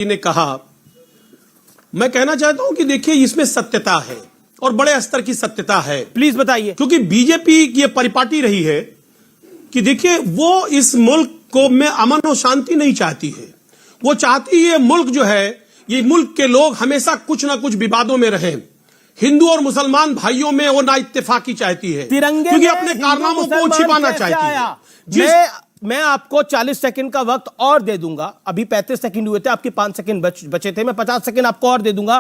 ने कहा, मैं कहना चाहता हूं कि देखिए इसमें सत्यता है और बड़े स्तर की सत्यता है। प्लीज बताइए। क्योंकि बीजेपी की परिपाटी रही है कि देखिए वो इस मुल्क को में अमन और शांति नहीं चाहती है। वो चाहती है मुल्क जो है, ये मुल्क के लोग हमेशा कुछ ना कुछ विवादों में रहें। हिंदू और मुसलमान भाइयों में वो ना इत्तेफाकी चाहती है, तिरंगे क्योंकि अपने कारनामों को छिपाना चाहती है। मैं आपको 40 सेकंड का वक्त और दे दूंगा। अभी 35 सेकंड हुए थे, आपके 5 सेकंड बचे थे। मैं 50 सेकंड आपको और दे दूंगा।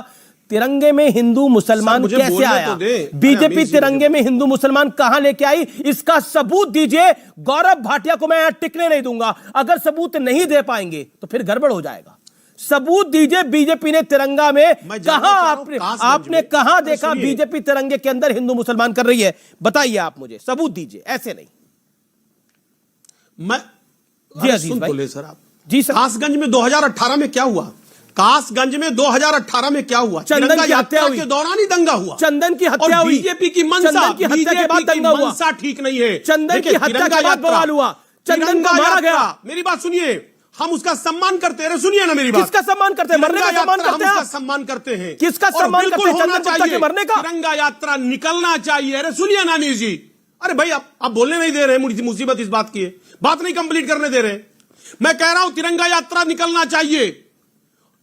तिरंगे में हिंदू मुसलमान कैसे आया? बीजेपी तिरंगे में हिंदू मुसलमान कहां लेके आई? इसका सबूत दीजिए। गौरव भाटिया को मैं यहां टिकने नहीं दूंगा। अगर सबूत नहीं दे पाएंगे तो फिर गड़बड़ हो जाएगा। सबूत दीजिए। बीजेपी ने तिरंगा में कहां, आपने कहां देखा बीजेपी तिरंगे के अंदर हिंदू मुसलमान कर रही है? बताइए आप मुझे, सबूत दीजिए, ऐसे नहीं। मैं जी अजीज भाई बोले सर आप। जी सर, कासगंज में 2018 में क्या हुआ? कासगंज में 2018 में क्या हुआ? चंदन की हत्या के दौरान ही दंगा हुआ। चंदन की हत्या हुई। बीजेपी की मंशा, चंदन की हत्या के बाद दंगा हुआ। मंशा ठीक नहीं है। चंदन की हत्या के बाद बवाल हुआ। चंदन को मारा गया। मेरी बात सुनिए, हम उसका सम्मान करते हैं। सुनिए ना मेरी बात। किसका सम्मान करते हैं? मरने का सम्मान करते हैं। सम्मान करते हैं। किसका सम्मान करते हैं? चंदन गुप्ता के मरने का। तिरंगा यात्रा निकलना चाहिए। अरे सुनिए ना अमीर जी, अरे भाई आप बोलने नहीं दे रहे। मुसीबत इस बात की है, बात नहीं कंप्लीट करने दे रहे। मैं कह रहा हूं तिरंगा यात्रा निकलना चाहिए,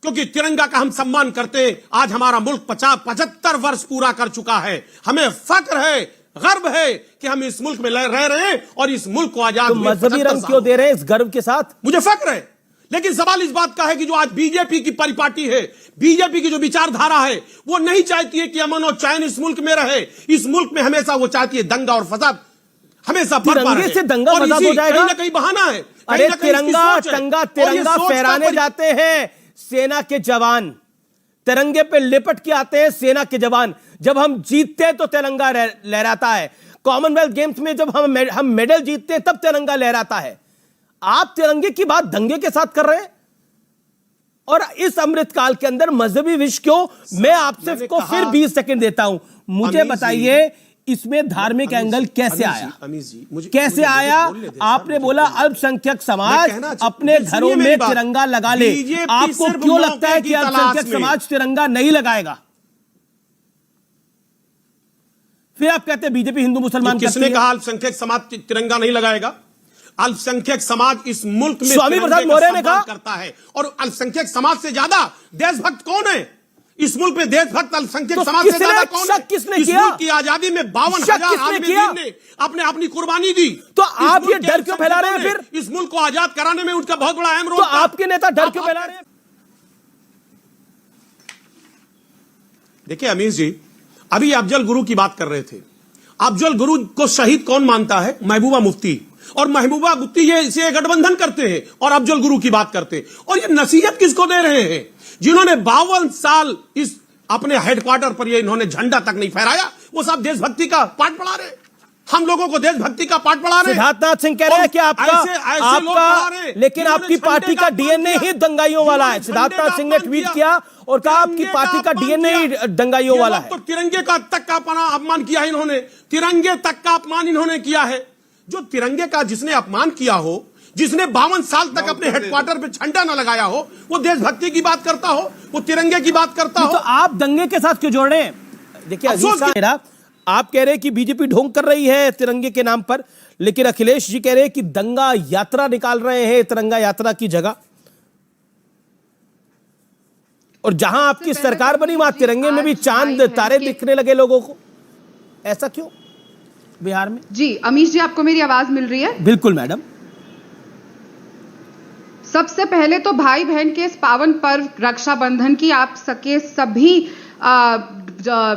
क्योंकि तिरंगा का हम सम्मान करते हैं। आज हमारा मुल्क 75 वर्ष पूरा कर चुका है। हमें फक्र है, गर्व है कि हम इस मुल्क में रह रहे हैं और इस मुल्क को आजाद। मजहबी रंग क्यों दे रहे हैं इस गर्व के साथ? मुझे फक्र है, लेकिन सवाल इस बात का है कि जो आज बीजेपी की परिपाटी है, बीजेपी की जो विचारधारा है, वो नहीं चाहती है कि अमन और चैन इस मुल्क में रहे। इस मुल्क में हमेशा वो चाहती है दंगा और फसाद हमेशा तिरंगे से दंगा फसाद हो जाएगा। कहीं ना कहीं बहाना है। अरे तिरंगा फहराने जाते हैं सेना के जवान, तिरंगे पे लिपट के आते हैं सेना के जवान। जब हम जीतते हैं तो तिरंगा लहराता है। कॉमनवेल्थ गेम्स में जब हम मेडल जीतते हैं तब तिरंगा लहराता है। आप तिरंगे की बात दंगे के साथ कर रहे हैं। और इस अमृतकाल के अंदर मजहबी विष क्यों? मैं आपसे को फिर 20 सेकंड देता हूं। मुझे बताइए इसमें धार्मिक एंगल कैसे आया? कैसे आया? आपने बोला अल्पसंख्यक समाज अपने घरों में तिरंगा लगा ले। आपको क्यों लगता है कि अल्पसंख्यक समाज तिरंगा नहीं लगाएगा? फिर आप कहते हैं बीजेपी हिंदू मुसलमान। किसने कहा अल्पसंख्यक समाज तिरंगा नहीं लगाएगा? अल्पसंख्यक समाज इस मुल्क में स्वामी प्रसाद मौर्य ने कहा करता है। और अल्पसंख्यक समाज से ज्यादा देशभक्त कौन है इस मुल्क में? देशभक्त अल्पसंख्यक समाज से ज्यादा कौन है? किसने इस किया? मुल्क की आजादी में 52,000 आदमी ने अपनी कुर्बानी दी। तो आप ये डर क्यों फैला रहे हैं? फिर इस मुल्क को आजाद कराने में उनका बहुत बड़ा अहम रोल। तो आपके नेता डर क्यों फैला रहे हैं? देखिए अमीर जी, अभी अफजल गुरु की बात कर रहे थे। अफजल गुरु को शहीद कौन मानता है? महबूबा मुफ्ती। और महबूबा मुफ्ती ये गठबंधन करते हैं और अफजल गुरु की बात करते हैं। और ये नसीहत किसको दे रहे हैं? जिन्होंने 52 साल इस अपने हेडक्वार्टर पर ये इन्होंने झंडा तक नहीं फहराया, वो सब देशभक्ति का पाठ पढ़ा रहे। हम लोगों को देशभक्ति का पाठ पढ़ा रहे। सिद्धार्थनाथ सिंह कह रहे हैं कि आपका लेकिन आपकी पार्टी का डीएनए ही दंगाइयों वाला है। सिद्धार्थनाथ सिंह ने ट्वीट किया और कहा आपकी पार्टी का डीएनए ही दंगाइयों वाला है। तो तिरंगे का तक का अपमान किया है इन्होंने। तिरंगे तक का अपमान इन्होंने किया है। जो तिरंगे का जिसने अपमान किया हो, जिसने 52 साल तक अपने हेडक्वार्टर पे झंडा न लगाया हो, वो देशभक्ति की बात करता हो, वो तिरंगे की बात करता हो। तो आप दंगे के साथ क्यों जोड़ रहे हैं? देखिए आप कह रहे हैं कि बीजेपी ढोंग कर रही है तिरंगे के नाम पर, लेकिन अखिलेश जी कह रहे हैं कि दंगा यात्रा निकाल रहे हैं तिरंगा यात्रा की जगह। और जहां आपकी सरकार बनी वहां तिरंगे में भी चांद तारे दिखने लगे लोगों को। ऐसा क्यों बिहार में? जी अमीश जी, आपको मेरी आवाज मिल रही है? बिल्कुल मैडम। सबसे पहले तो भाई बहन के इस पावन पर्व रक्षाबंधन की आप सके सभी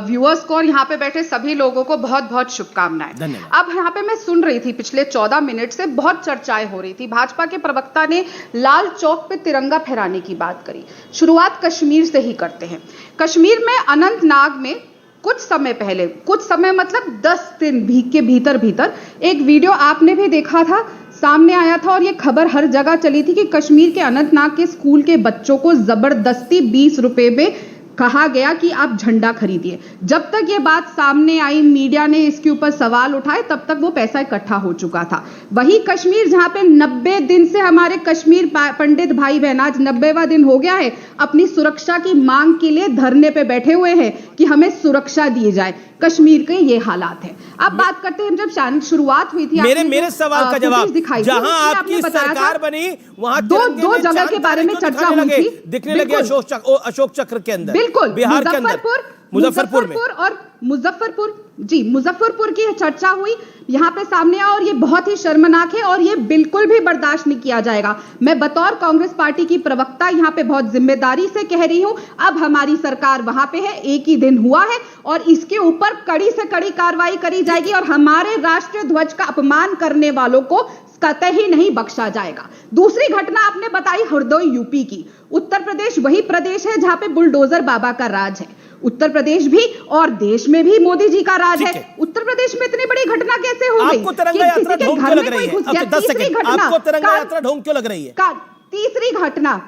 व्यूअर्स को और यहाँ पे बैठे सभी लोगों को बहुत बहुत शुभकामनाएं। अब यहाँ पे मैं सुन रही थी पिछले 14 मिनट से बहुत चर्चाएं हो रही थी। भाजपा के प्रवक्ता ने लाल चौक पे तिरंगा फहराने की बात करी। शुरुआत कश्मीर से ही करते हैं। कश्मीर में अनंतनाग में कुछ समय पहले, कुछ समय मतलब 10 दिन के भीतर एक वीडियो आपने भी देखा था, सामने आया था और ये खबर हर जगह चली थी कि कश्मीर के अनंतनाग के स्कूल के बच्चों को जबरदस्ती 20 रुपए में कहा गया कि आप झंडा खरीदिए। जब तक ये बात सामने आई, मीडिया ने इसके ऊपर सवाल उठाए, तब तक वो पैसा इकट्ठा हो चुका था। वही कश्मीर जहां पे 90 दिन से हमारे कश्मीर पंडित भाई बहन, आज 90वां दिन हो गया है, अपनी सुरक्षा की मांग के लिए धरने पे बैठे हुए हैं कि हमें सुरक्षा दी जाए। कश्मीर के ये हालात है। अब बात करते हैं, जब शुरुआत हुई थी, मेरे सवाल का जवाब, जहां आपकी सरकार बनी वहां दो जगह के बारे में चर्चा हुई थी, दिखने लगे अशोक चक्र के अंदर, बिल्कुल बिहार के अंदर, मुजफ्फरपुर में और मुजफ्फरपुर की चर्चा हुई, यहां पे सामने आया और ये बहुत ही शर्मनाक है और ये बिल्कुल भी बर्दाश्त नहीं किया जाएगा। मैं बतौर कांग्रेस पार्टी की प्रवक्ता यहां पे बहुत जिम्मेदारी से कह रही हूं, अब हमारी सरकार वहां पे है, एक ही दिन हुआ है और इसके ऊपर कड़ी से कड़ी कार्रवाई करी जाएगी और हमारे राष्ट्रीय ध्वज का अपमान करने वालों को कतई नहीं बख्शा जाएगा। दूसरी घटना आपने बताई हरदोई यूपी की। उत्तर प्रदेश वही प्रदेश है जहां पे बुलडोजर बाबा का राज है। उत्तर प्रदेश भी और देश में भी मोदी जी का राज है। उत्तर प्रदेश में इतनी बड़ी घटना कैसे हो गई? आपको तिरंगा यात्रा ढोंग क्यों लग रही है? अब 10 सेकंड, आपको तिरंगा यात्रा ढोंग क्यों लग रही है? तीसरी घटना,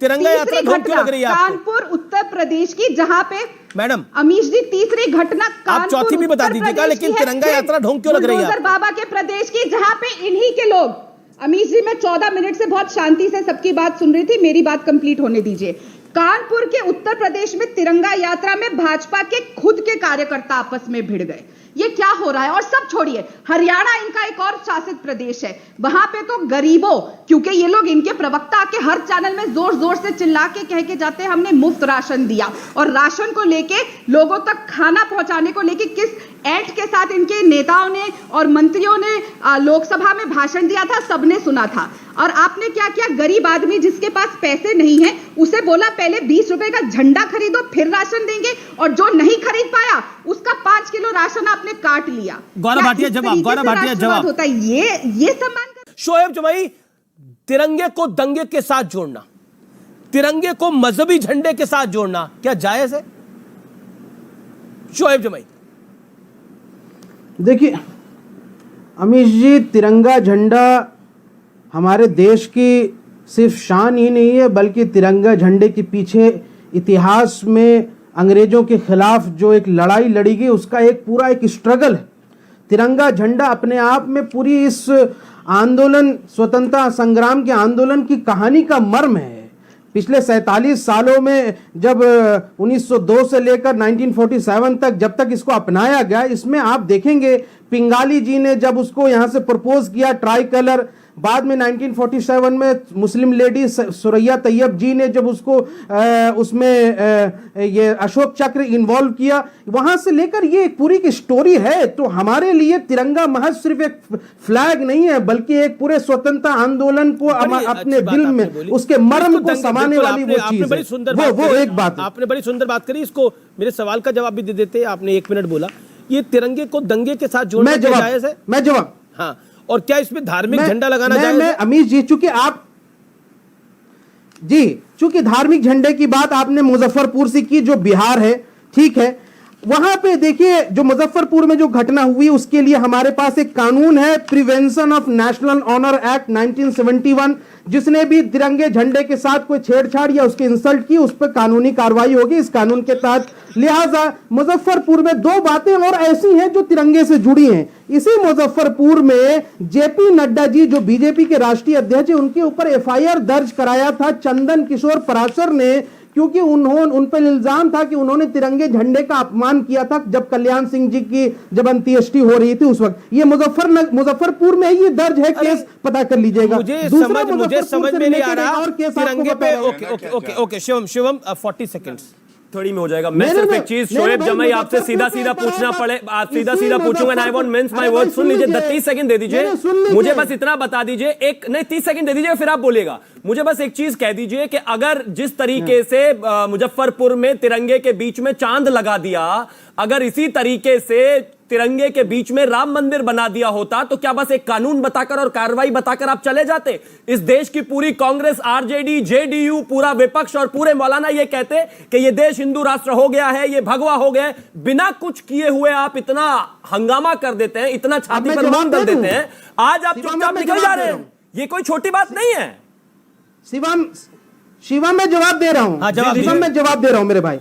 तिरंगा यात्रा ढोंग क्यों लग रही है आपको? कानपुर उत्तर प्रदेश की, जहां पे मैडम अमीश जी तीसरी घटना आप चौथी भी बता दीजिएगा, लेकिन तिरंगा यात्रा ढोंग क्यों लग रही है? बाबा के प्रदेश की, जहां पे इन्हीं के लोग, अमीश जी मैं 14 मिनट से बहुत शांति से सबकी बात सुन रही थी, मेरी बात कंप्लीट होने दीजिए। कानपुर के उत्तर प्रदेश में तिरंगा यात्रा में भाजपा के खुद के कार्यकर्ता आपस में भिड़ गए। ये क्या हो रहा है? और सब छोड़िए, हरियाणा इनका एक और शासित प्रदेश है, वहां पे तो गरीबों, क्योंकि ये लोग, इनके प्रवक्ता आके हर चैनल में जोर जोर से चिल्ला के कह के जाते हैं हमने मुफ्त राशन दिया, और राशन को लेके, लोगों तक खाना पहुंचाने को लेके किस ऐंठ के साथ इनके नेताओं ने और मंत्रियों ने लोकसभा में भाषण दिया था, सबने सुना था। और आपने क्या किया? गरीब आदमी जिसके पास पैसे नहीं है उसे बोला पहले 20 रुपए का झंडा खरीदो फिर राशन देंगे, और जो नहीं खरीद पाया उसका 5 किलो राशन आपने काट लिया। गौरव भाटिया जवाब होता है ये सम्मान। शोएब जमाई, तिरंगे को दंगे के साथ जोड़ना, तिरंगे को मजहबी झंडे के साथ जोड़ना क्या जायज है? शोएब जमाई, देखिए अमीश जी, तिरंगा झंडा हमारे देश की सिर्फ शान ही नहीं है, बल्कि तिरंगा झंडे के पीछे इतिहास में अंग्रेजों के खिलाफ जो एक लड़ाई लड़ी गई, उसका एक पूरा एक स्ट्रगल है। तिरंगा झंडा अपने आप में पूरी इस आंदोलन, स्वतंत्रता संग्राम के आंदोलन की कहानी का मर्म है। पिछले 47 सालों में, जब 1902 से लेकर 1947 तक, जब तक इसको अपनाया गया, इसमें आप देखेंगे पिंगाली जी ने जब उसको यहाँ से प्रपोज किया ट्राई कलर, बाद में 1947 में मुस्लिम लेडी सुरैया तैयब जी ने जब उसको उसमें ये अशोक चक्र इन्वॉल्व किया, वहां से लेकर ये एक पूरी की स्टोरी है। तो हमारे लिए तिरंगा महज सिर्फ एक फ्लैग नहीं है, बल्कि एक पूरे स्वतंत्रता आंदोलन को अपने दिल में, उसके मर्म को समाने वाली वो चीज है। वो एक बात, आपने बड़ी सुंदर बात करी। इसको मेरे सवाल का जवाब भी दे देते। आपने 1 मिनट बोला, ये तिरंगे को दंगे के साथ जोड़ना जायज है? मैं जवाब, हाँ, और क्या इसमें धार्मिक झंडा लगाना जायज है? अमीश जी, चूंकि धार्मिक झंडे की बात आपने मुजफ्फरपुर से की, जो बिहार है, ठीक है, वहां पे देखिए जो मुजफ्फरपुर में जो घटना हुई, उसके लिए हमारे पास एक कानून है, prevention of national honour act 1971। जिसने भी तिरंगे झंडे के साथ कोई छेड़छाड़ या उसके इंसल्ट की, उस पर कानूनी कार्रवाई होगी इस कानून के तहत। लिहाजा मुजफ्फरपुर में 2 बातें और ऐसी हैं जो तिरंगे से जुड़ी हैं। इसी मुजफ्फरपुर में जेपी नड्डा जी, जो बीजेपी के राष्ट्रीय अध्यक्ष हैं, उनके ऊपर FIR दर्ज कराया था चंदन किशोर पराशर ने, क्योंकि उन पर इल्जाम था कि उन्होंने तिरंगे झंडे का अपमान किया था जब कल्याण सिंह जी की जब अंत्येष्टि हो रही थी उस वक्त। ये मुजफ्फरपुर में ये दर्ज है, केस पता कर लीजिएगा। मुझे समझ में नहीं आ रहा तिरंगे पे। ओके शिवम 40 सेकंड्स थोड़ी में हो जाएगा। मैं सिर्फ एक चीज शोएब जमाई आपसे सीधा पूछना पड़े, आप सीधा पूछूंगा। I want means my word. सुन लीजिए, 30 सेकंड दे दीजिए मुझे, बस इतना बता दीजिए, एक नहीं 30 सेकंड दे दीजिए, फिर आप बोलिएगा। मुझे बस एक चीज कह दीजिए कि अगर जिस तरीके से मुजफ्फरपुर में तिरंगे के बीच में चांद लगा दिया, अगर इसी तरीके से तिरंगे के बीच में राम मंदिर बना दिया होता, तो क्या बस एक कानून बताकर और कार्रवाई बताकर आप चले जाते? इस देश की पूरी कांग्रेस, आरजेडी, जेडीयू, पूरा विपक्ष और पूरे मौलाना ये कहते कि ये देश हिंदू राष्ट्र हो गया है, ये भगवा हो गया है। बिना कुछ किए हुए आप इतना हंगामा कर देते हैं, इतना छाती पर मान कर देते हैं। आज आप चुपचाप निकल जा रहे हैं। ये कोई छोटी बात नहीं है। शिवम मैं जवाब दे रहा हूं। शिवम मैं जवाब दे रहा हूं मेरे भाई।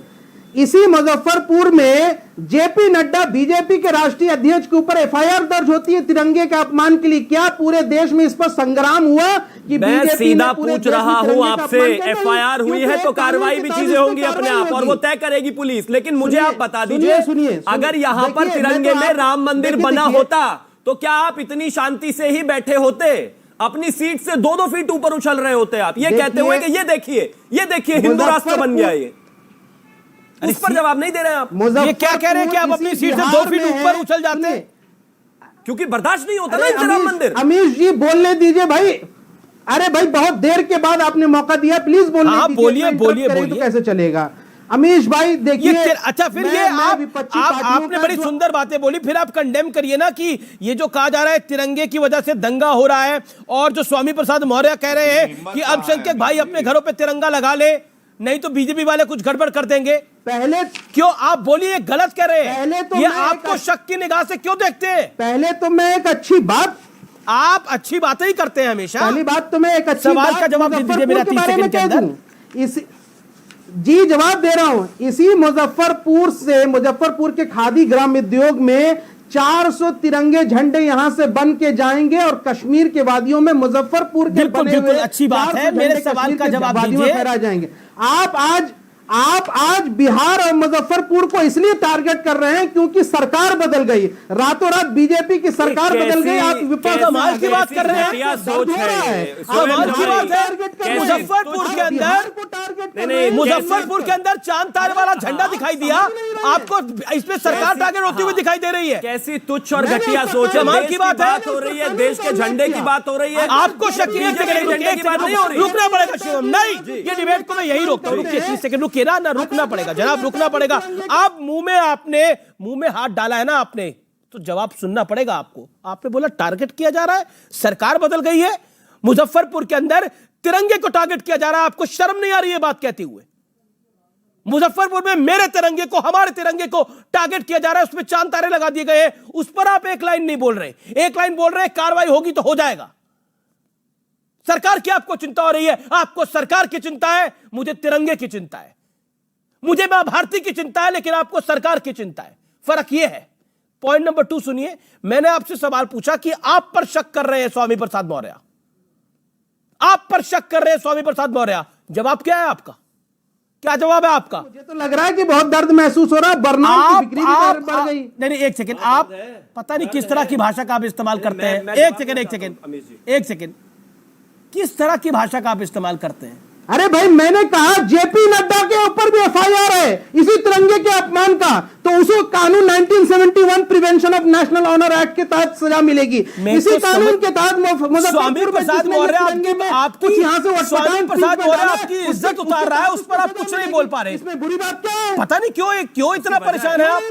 इसी मुजफ्फरपुर में जेपी नड्डा बीजेपी के राष्ट्रीय अध्यक्ष के ऊपर एफआईआर दर्ज होती है तिरंगे के अपमान के लिए। क्या पूरे देश में इस पर संग्राम हुआ कि मैं बीजेपी सीधा पूरे पूछ देश में रहा हूं तिरंगे का आपसे, अपमान कैसे हुआ? एफआईआर हुई है क्योंकि तो कार्रवाई भी चीजें होंगी अपने आप, और वो तय करेगी पुलिस। लेकिन मुझे आप बता दीजिए, अगर यहां पर तिरंगे में राम मंदिर बना होता तो क्या आप इतनी शांति से ही बैठे होते? अपनी सीट से 2-2 फीट ऊपर उछल रहे होते आप, ये कहते हुए कि ये देखिए हिंदू राष्ट्र बन गया। ये उस पर जवाब नहीं दे रहे आप। ये क्या कह रहे हैं कि आप अपनी सीट से 2 फीट ऊपर उछल जाते हैं? क्योंकि बर्दाश्त नहीं होता ना इनसे राम मंदिर। अमीश जी बोलने दीजिए भाई। अरे भाई बहुत देर के बाद आपने मौका दिया, प्लीज बोलने हाँ, दीजिए। बोलिए, इतना बोलिए, interrupt करें तो बोलिए। कैसे चलेगा? अमीश भाई देखिए, अच्छा फिर ये आपने बड़ी सुंदर बातें बोली, फिर आप कंडेम करिए ना कि ये जो कहा जा रहा है तिरंगे की वजह से दंगा हो रहा है, और जो स्वामी प्रसाद मौर्य कह रहे हैं कि अल्पसंख्यक भाई अपने घरों पे तिरंगा लगा ले, नहीं तो बीजेपी वाले कुछ गड़बड़ कर देंगे। पहले क्यों आप बोलिए, गलत कह रहे हैं? पहले तो ये मैं आपको शक की निगाह से क्यों देखते हैं? पहले तो मैं एक अच्छी बात, आप अच्छी बातें ही करते हैं हमेशा। पहली बात तो मैं एक अच्छी सवाल बात का जवाब दे दीजिए मेरा 30 सेकंड के अंदर। जी जवाब दे रहा हूं। इसी मुजफ्फरपुर के खादी ग्राम उद्योग में 400 तिरंगे झंडे यहां से बन के जाएंगे, और कश्मीर के वादियों में मुजफ्फरपुर के बिल्कुल, बने बिल्कुल, हुए अच्छी बात है। 400 मेरे झंडे सवाल का कश्मीर के जवाब वादियों में दीजिए। फहराए जाएंगे। आप आज बिहार और मुजफ्फरपुर को इसलिए टारगेट कर रहे हैं क्योंकि सरकार बदल गई, रातों रात बीजेपी की सरकार बदल गई। आप विपक्ष कमाल की बात कर रहे हैं। सोच है कमाल की बात है। मुजफ्फरपुर के अंदर चांद तारे वाला झंडा दिखाई दिया आपको, इसमें सरकार टारगेट होती हुई दिखाई दे रही है। कैसी तुच्छ और घटिया सोच है। कमाल की बात है। हो रही है, देश के झंडे की बात हो रही है, आपको शक नहीं है, झंडे की बात नहीं हो रही। रुकना पड़ेगा शिवम, नहीं ये डिबेट को मैं यही रोकता हूं। रुकिए 30 सेकंड, रुकिए ना, रुकना पड़ेगा जनाब, रुकना पड़ेगा। आप मुंह में हाथ डाला है ना आपने, तो जवाब सुनना पड़ेगा आपको। आपने बोला टारगेट किया जा रहा है, सरकार बदल गई है, मुजफ्फरपुर के अंदर तिरंगे को टारगेट किया जा रहा है। आपको शर्म नहीं आ रही है बात कहते हुए? मुजफ्फरपुर में मेरे तिरंगे को, हमारे तिरंगे को टारगेट किया जा रहा है, उसमें चांद तारे लगा दिए गए हैं, उस पर आप एक लाइन नहीं बोल रहे। एक लाइन बोल रहे हैं कार्रवाई होगी तो हो जाएगा। सरकार की आपको चिंता हो रही है, आपको सरकार की चिंता है, मुझे तिरंगे की चिंता है, मुझे मां भारती की चिंता है, लेकिन आपको सरकार की चिंता है। फर्क यह है। पॉइंट नंबर 2 सुनिए, मैंने आपसे सवाल पूछा कि आप पर शक कर रहे हैं स्वामी प्रसाद मौर्य, आप पर शक कर रहे हैं स्वामी प्रसाद मौर्य, जवाब क्या है आपका? क्या जवाब है आपका? मुझे तो लग रहा है कि बहुत दर्द महसूस हो रहा है, बर्नाम की बिक्री भी बढ़ गई। नहीं, एक सेकंड, आप पता नहीं किस तरह की भाषा का आप इस्तेमाल करते हैं। एक सेकंड, किस तरह की भाषा का आप इस्तेमाल करते हैं? अरे भाई मैंने कहा जेपी नड्डा के ऊपर भी एफआईआर है इसी तिरंगे के अपमान का, तो उसको कानून 1971 prevention of national honour act के तहत सजा मिलेगी। इसी कानून के तहत स्वामी प्रसाद मौर्य आपकी इज्जत उतार रहा है, उस पर आप कुछ नहीं बोल पा रहे। इसमें बुरी बात क्या है? पता नहीं क्यों इतना परेशान है आप।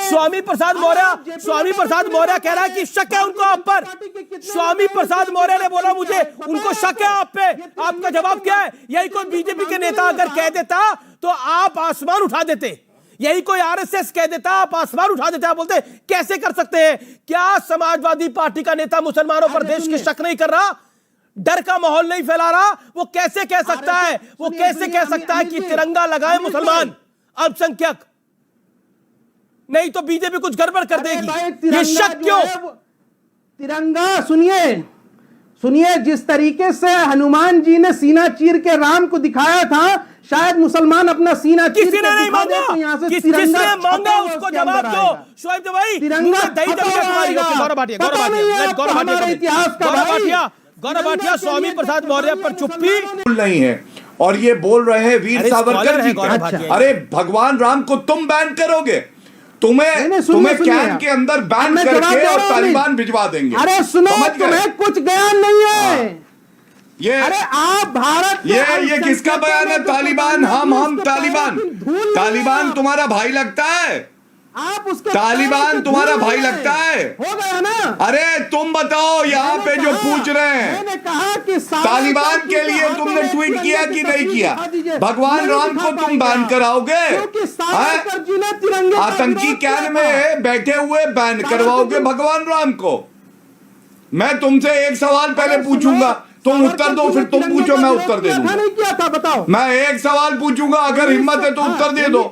स्वामी प्रसाद मौर्य कह रहा है कि शक है उनको आप पर। स्वामी प्रसाद मौर्य ने बोला मुझे उनको शक है आप पे। आपका जवाब क्या है? यही कोई बीजेपी के नेता अगर कह देता तो आप आसमान उठा देते, यही कोई आरएसएस कह देता आप आसमान उठा देते। आप बोलते कैसे कर सकते हैं? क्या समाजवादी पार्टी का नेता मुसलमानों पर देश के शक नहीं कर रहा, डर का माहौल नहीं फैला रहा? वो कैसे कह सकता है, वो कैसे कह सकता है कि तिरंगा लगाए मुसलमान अल्पसंख्यक, नहीं तो बीजेपी कुछ गड़बड़ कर देगी? ये शक क्यों? तिरंगा सुनिए, जिस तरीके से हनुमान जी ने सीना चीर के राम को दिखाया था, शायद मुसलमान अपना सीना चीर किसी ने नहीं मांगा, किसने मांगा उसको जवाब दो। शोएब भाई तिरंगा दही जम के तुम्हारी गौरव भाटिया स्वामी प्रसाद मौर्य पर चुप्पी नहीं है, और ये बोल रहे हैं वीर सावरकर जी का। अरे भगवान राम को तुम बैन करोगे? तुम्हें कैन के अंदर बैन करके और तालिबान भिजवा देंगे। अरे सुनो, तुम्हें कुछ ज्ञान नहीं है। ये अरे आप भारत ये किसका बयान है? तालिबान, हम तालिबान तुम्हारा भाई लगता है? आप उसके तालिबान तुम्हारा भाई लगता है? हो गया ना? अरे तुम बताओ, यहाँ पे जो पूछ रहे हैं, मैंने कहा कि तालिबान के लिए तुमने ट्वीट किया कि नहीं किया? भगवान राम को तुम बैन कराओगे? आतंकी कैन में बैठे हुए बैन करवाओगे भगवान राम को? मैं तुमसे एक सवाल पहले पूछूंगा, तुम उत्तर दो, फिर तुम पूछो, मैं उत्तर दे दूंगा। नहीं किया था, बताओ। मैं एक सवाल पूछूंगा, अगर हिम्मत है तो उत्तर दे दो।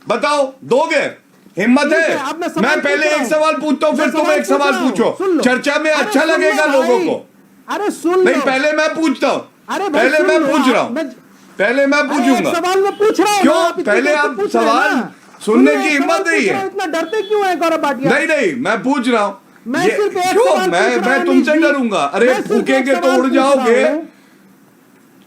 बताओ, दोगे? हिम्मत है? अब मैं सवाल मैं पहले पूछ रहा एक हूं। सवाल पूछता हूं, फिर मैं तुम सवाल एक सवाल पूछ रहा हूं, पूछो। सुन लो। चर्चा में अरे अच्छा सुन लो लगेगा भाई। लोगों को। अरे सुन नहीं, लो। पहले मैं पूछता हूं। अरे भाई पहले सुन मैं लो, पूछ रहा हूं। पहले मैं अरे एक पूछूंगा। सवाल में पूछ रहा हूं क्यों? ना, आप इतनी पहले देर से आप पूछ रहे हैं सवाल ना। सुनने सुनिए, की एक हिम्मत सवाल नहीं पूछ रहा है। हूं, इतना डरते क्यों है गौरव भाटिया? नहीं, मैं पूछ रहा हूं। मैं ये- सिर्फ एक क्यों? सवाल पूछ रहा मैं हूं, तुमसे अमीश जी। डरूंगा? अरे मैं सिर्फ एक फूकेंगे तो सवाल उड़ पूछ रहा जाओगे। हूं।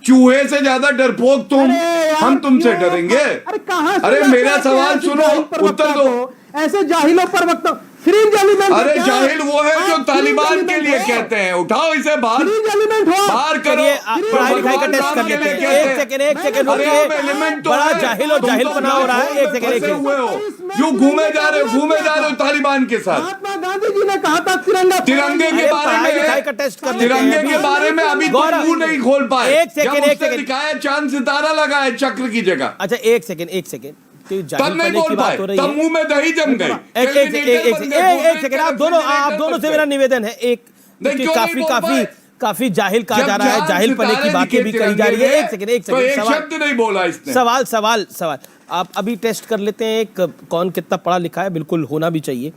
चूहे से ज्यादा डरपोक तुम। अरे यार, हम तुमसे क्यों? डरेंगे? अरे कहां से अरे लेके मेरा आते हैं सवाल ऐसे सुनो, जाहिल प्रवक्ता उत्तर दो। को? ऐसे जाहिलों पर वक्ता फ्रिंज एलिमेंट। अरे जाहिल वो है जो तालिबान के लिए कहते हैं। उठाओ इसे बाहर, फ्रिंज एलिमेंट हो। बाहर करो। चलिए आप जो पढ़ाई लिखाई का भगवान टेस्ट राम कर के लेते लिए हैं। कहते एक सेकंड अरे रुकिए। आप एलिमेंट तो बड़ा है। जाहिल और तुम जाहिल तो बना हो रहा है। एक फंसे सेकंड हुए हो। यूं घूमे जा रहे हो तालिबान के साथ। महात्मा गांधी जी ने कहा था तिरंगा तिरंगे के अरे बारे पढ़ाई लिखाई का में, टेस्ट कर लेते हैं तिरंगे अभी। के बारे में अभी तुम गौरव, मुंह नहीं खोल पाए। एक सेकंड, जब एक उसने सेकंड। दिखाया चांद सितारा लगा है चक्र की जगह, अच्छा एक सेकंड तो तब जाहिल नहीं पने बोल की पाए। बात हो रही तब है। मुंह में दही जम गई। एक सेकंड आप दोनों से मेरा निवेदन है। एक नहीं, क्यों काफी नहीं बोल काफी पाए? काफी जाहिल कहा जब जा रहा है, चांद जाहिल पने की सितारे बातें भी दिखे करी जा रही है। एक तिरंगे सेकंड में, तो एक सवाल शब्द नहीं बोला इसने। सवाल आप अभी टेस्ट कर लेते हैं एक कौन कितना पढ़ा लिखा है, बिल्कुल होना भी चाहिए।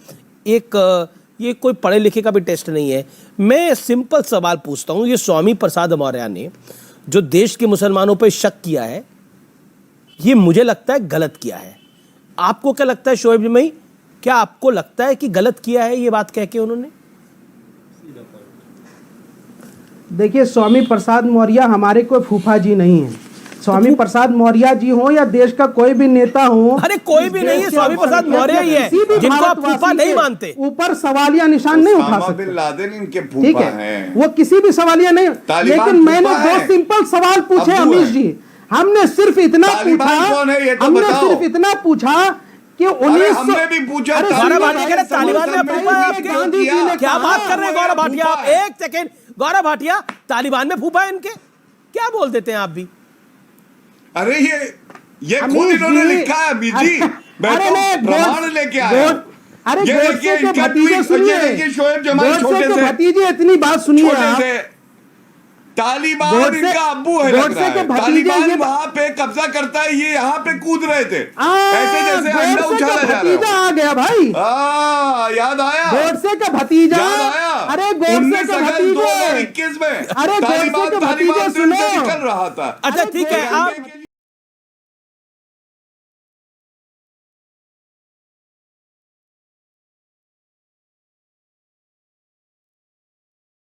एक ये कोई पढ़े लिखे का भी टेस्ट नहीं है। मैं सिंपल सवाल पूछता हूं। ये स्वामी प्रसाद मौर्य ने जो देश के मुसलमानों पर शक किया है, ये मुझे लगता है गलत किया है। आपको क्या लगता है शोएब जमई, क्या आपको लगता है कि गलत किया है ये बात कह के उन्होंने? देखिए, स्वामी प्रसाद मौर्य हमारे कोई फूफा जी नहीं है। स्वामी प्रसाद मौर्य जी हो या देश का कोई भी नेता हो, अरे कोई भी नहीं है, स्वामी प्रसाद मौर्य ही है, किसी भी जिनको आप भारतवासी फूफा नहीं के मानते। ऊपर सवालिया निशान नहीं उठा ओसामा सकते। बिन लादेन इनके ठीक फूफा है, हैं। वो किसी भी सवालिया नहीं। तालिबान लेकिन मैंने फूफा दो है। सिंपल सवाल पूछे अब्बू अमीश है। जी। हमने सिर्फ इतना तालिबान पूछा, कौन है ये तो हमने बताओ। सिर्फ इतना पूछा कि अरे 1900 हमने भी पूछा। अरे गौरव सुनिए, भाटिया कह रहे तालिबान में फूफा है आपके। गांधी जी ने क्या कहा, बात कर रहे हैं गौरव भाटिया आप? फूफा है। एक सेकंड गौरव भाटिया, तालिबान में फूफा है इनके? क्या बोल देते हैं आप भी? अरे ये खुद अमीश इन्होंने जी, लिखा है अभी जी। मैं अरे तो नहीं, प्रमाण लेके आया। अरे ये गोडसे देखिए के इनका भतीजे ट्वीट, सुनिए। ये देखिए शोएब जमाल गोडसे छोटे के से, भतीजे, इतनी बात सुनिए छोटे आप। से तालिबान गोडसे- इनका अब्बू है लग गोडसे रहा के है। भतीजे तालिबान ये- वहां पे कब्जा करता है, ये यहाँ पे कूद रहे थे ऐसे जैसे अंडा गोडसे उछाला का जा भतीजा रहा आ गया भाई। है। याद आया? गोडसे का भतीजा। याद आया? अरे गोडसे 19 के अगस्त भतीजे। 2021 में अरे गोडसे के तालिबान भतीजे दिल से सुनो। निकल रहा था। अच्छा ठीक है, आप के लिए